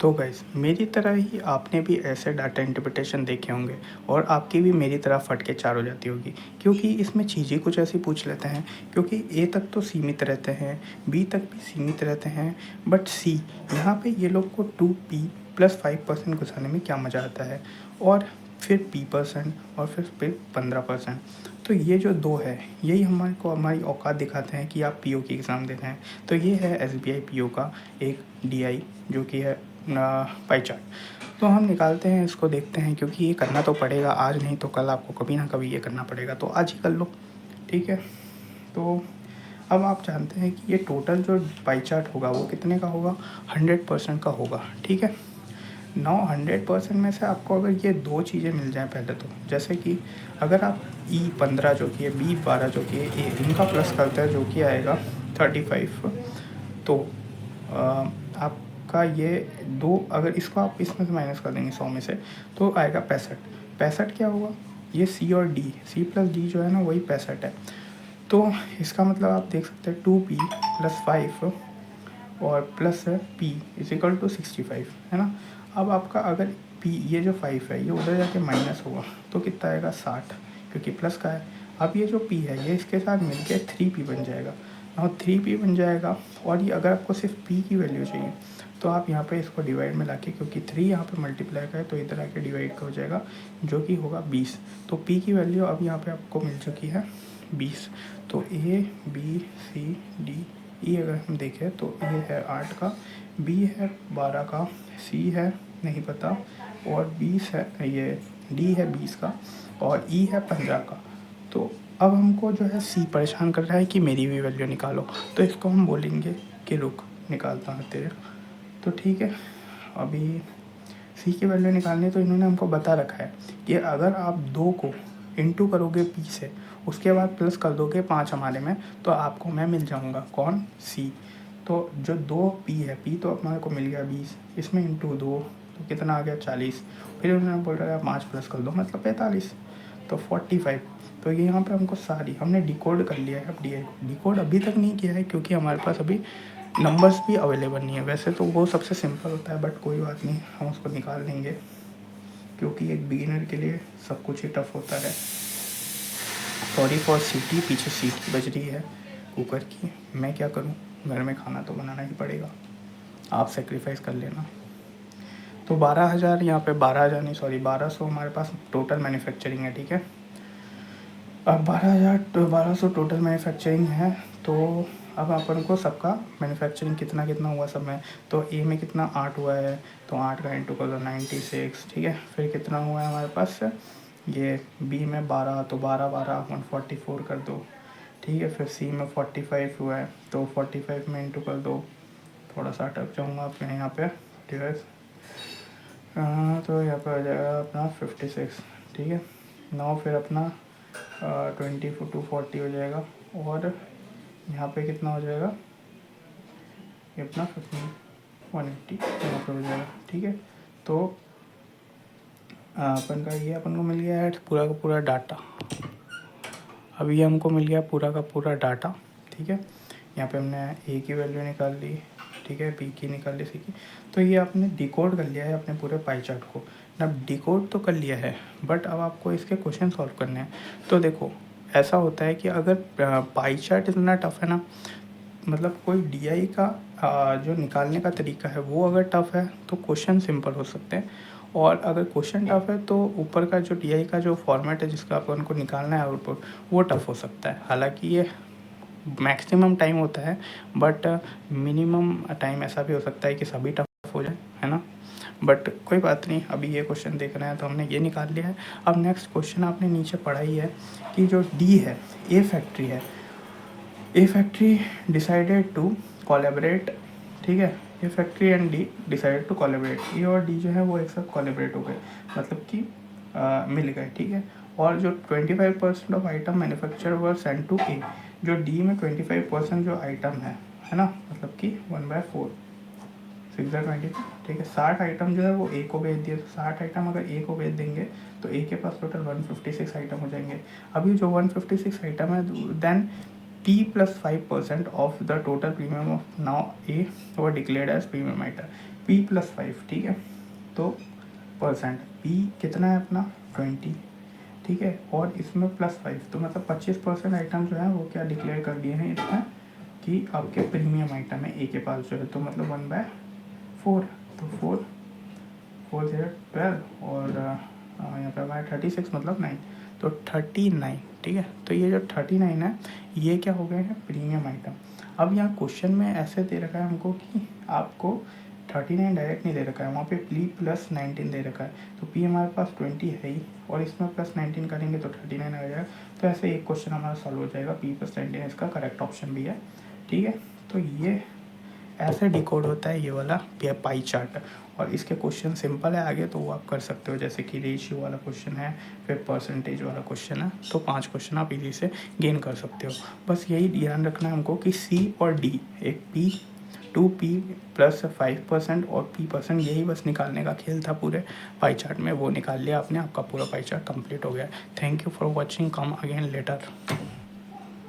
तो गाइस मेरी तरह ही आपने भी ऐसे डाटा इंटरप्रिटेशन देखे होंगे और आपकी भी मेरी तरह फट के चार हो जाती होगी, क्योंकि इसमें चीज़ें कुछ ऐसी पूछ लेते हैं। क्योंकि ए तक तो सीमित रहते हैं, बी तक भी सीमित रहते हैं, बट सी यहाँ पे ये लोग को 2p+5% घुसाने में क्या मज़ा आता है, और फिर p% और फिर 15%। तो ये जो दो है यही हमारे को हमारी औकात दिखाते हैं कि आप पीओ की एग्ज़ाम दे रहे हैं। तो ये है एसबीआई पीओ का एक डीआई जो कि है पाई चार्ट। तो हम निकालते हैं, इसको देखते हैं, क्योंकि ये करना तो पड़ेगा, आज नहीं तो कल आपको कभी ना कभी ये करना पड़ेगा, तो आज ही कर लो। ठीक है, तो अब आप जानते हैं कि ये टोटल जो पाई चार्ट होगा वो कितने का होगा, 100% का होगा। ठीक है, 100% में से आपको अगर ये दो चीज़ें मिल जाएं पहले तो, जैसे कि अगर आप E15 जो कि है, B12 जो कि है, इनका प्लस करते हैं जो कि आएगा 35, तो आपका ये दो, अगर इसको आप इसमें से माइनस कर देंगे 100 में से, तो आएगा 65। 65 क्या होगा, ये सी और डी, C+D जो है ना वही 65 है। तो इसका मतलब आप देख सकते हैं 2p+5 और प्लस p=65 है ना। अब आपका अगर p ये जो 5 है ये उधर जाके माइनस होगा तो कितना आएगा 60, क्योंकि प्लस का है। अब ये जो p है ये इसके साथ मिलके 3p बन जाएगा, और 3p बन जाएगा। और ये अगर आपको सिर्फ p की वैल्यू चाहिए तो आप यहाँ पे इसको डिवाइड में लाके, क्योंकि 3 यहाँ पे मल्टीप्लाई का है तो इधर आके डिवाइड का हो जाएगा, जो कि होगा 20। तो p की वैल्यू अब यहाँ पे आपको मिल चुकी है 20। तो A B C D E अगर हम देखें तो A है 8 का, B है 12 का, C है नहीं पता, और 20 है, ये D है 20 का, और E है 15 का। तो अब हमको जो है C परेशान कर रहा है कि मेरी भी वैल्यू निकालो, तो इसको हम बोलेंगे कि रुक निकालता हूँ तेरे। तो ठीक है, अभी सी की वैल्यू निकालनी, तो इन्होंने हमको बता रखा है कि अगर आप 2 को इंटू करोगे p से, उसके बाद प्लस कर दोगे 5 हमारे में, तो आपको मैं मिल जाऊंगा कौन, c। तो जो 2p है, p तो हमारे को मिल गया 20, इसमें इंटू 2 तो कितना आ गया 40, फिर उन्होंने बोल रहा है 5 प्लस कर दो मतलब 45, तो 45। तो ये यहाँ पे हमको सारी हमने डिकोड कर लिया है। अब डिकोड अभी तक नहीं किया है क्योंकि हमारे पास अभी नंबर्स भी अवेलेबल नहीं है। वैसे तो वो सबसे सिंपल होता है, बट कोई बात नहीं, हम उसको निकाल लेंगे, क्योंकि एक बिगिनर के लिए सब कुछ ही टफ होता है। सॉरी फॉर सीटी, पीछे सीटी बज रही है कुकर की, मैं क्या करूं, घर में खाना तो बनाना ही पड़ेगा, आप सेक्रीफाइस कर लेना। तो 12,000 यहाँ पे, 12,000 नहीं सॉरी 1200 हमारे पास टोटल मैन्युफैक्चरिंग है। ठीक है, अब 12,000 टोटल मैन्युफैक्चरिंग है। तो अब अपन को सबका मैन्युफैक्चरिंग कितना कितना हुआ सब में, तो ए में कितना 8 हुआ है, तो 8 का इंटू कर दो 96। ठीक है, फिर कितना हुआ है हमारे पास ये बी में 12, तो 12 144 कर दो। ठीक है, फिर सी में 45 हुआ है, तो 45 में इंटू कर दो, थोड़ा सा अटक जाऊँगा अपने यहाँ पे डिवाइस, तो यहाँ पे आ जाएगा अपना 56। ठीक है, 9 फिर अपना 20 to 40 हो जाएगा, और यहाँ पे कितना हो जाएगा, ये अपना 180 यहाँ पे हो जाएगा। ठीक है, तो अपन का ये अपन को मिल गया है पूरा का पूरा डाटा। अब ये हमको मिल गया पूरा का पूरा डाटा। ठीक है, यहाँ पे हमने ए की वैल्यू निकाल ली, ठीक है, बी की निकाल ली, सी की। तो ये आपने डिकोड कर लिया है अपने पूरे पाई चार्ट को। अब डिकोड तो कर लिया है, बट अब आपको इसके क्वेश्चन सॉल्व करने हैं। तो देखो ऐसा होता है कि अगर पाई चार्ट इतना टफ है ना, मतलब कोई डीआई का जो निकालने का तरीका है वो अगर टफ़ है तो क्वेश्चन सिंपल हो सकते हैं, और अगर क्वेश्चन टफ़ है तो ऊपर का जो डीआई का जो फॉर्मेट है जिसका अपन को निकालना है आउटपुट, वो टफ़ हो सकता है। हालांकि ये मैक्सिमम टाइम होता है, बट मिनिमम टाइम ऐसा भी हो सकता है कि सभी टफ़ हो जाए, है ना। बट कोई बात नहीं, अभी ये क्वेश्चन देख रहे हैं तो हमने ये निकाल लिया है। अब नेक्स्ट क्वेश्चन आपने नीचे पढ़ा ही है कि जो डी है, ए फैक्ट्री है, A factory decided to collaborate. ठीक है, A factory and D decided to collaborate, A और डी जो है वो एक साथ कोलैबोरेट हो गए, मतलब कि मिल गए। ठीक है, और जो 25% of item manufacture were send to A, जो डी में 25% जो आइटम है ना, मतलब कि 1/4 6/20। ठीक है, 60 आइटम जो है वो ए को भेज दिए, 60 आइटम अगर ए को भेज देंगे तो ए के पास टोटल 156 आइटम हो जाएंगे। अभी जो 156 आइटम है, then P+5% of the total premium of now A were declared as premium item। P+5, ठीक है। तो परसेंट P कितना है अपना 20, ठीक है, और इसमें +5, तो मतलब 25% आइटम जो है वो क्या डिक्लेयर कर दिए हैं इसमें कि आपके प्रीमियम आइटम है ए के पास जो है, तो मतलब 1/4, तो 4 12 और यहाँ पे हमारा 36 मतलब 9, तो 39, ठीक है। तो ये जो 39 है ये क्या हो गए हैं प्रीमियम आइटम। अब यहाँ क्वेश्चन में ऐसे दे रखा है हमको कि आपको 39 डायरेक्ट नहीं दे रखा है, वहाँ पे P+19 दे रखा है, तो P हमारे पास 20 है ही और इसमें +19 करेंगे तो 39 आ जाएगा। तो ऐसे एक क्वेश्चन हमारा सॉल्व हो जाएगा, P+19 इसका करेक्ट ऑप्शन भी है, ठीक है। तो ये ऐसे डिकोड होता है ये वाला पाई चार्ट, और इसके क्वेश्चन सिंपल है आगे तो वो आप कर सकते हो, जैसे कि रेशियो वाला क्वेश्चन है, फिर परसेंटेज वाला क्वेश्चन है, तो 5 क्वेश्चन आप इजी से गेन कर सकते हो। बस यही ध्यान रखना है हमको कि C और D, एक P+5% और P%, यही बस निकालने का खेल था पूरे पाई चार्ट में, वो निकाल लिया आपने, आपका पूरा पाई चार्ट कंप्लीट हो गया। Thank you for watching, come again later.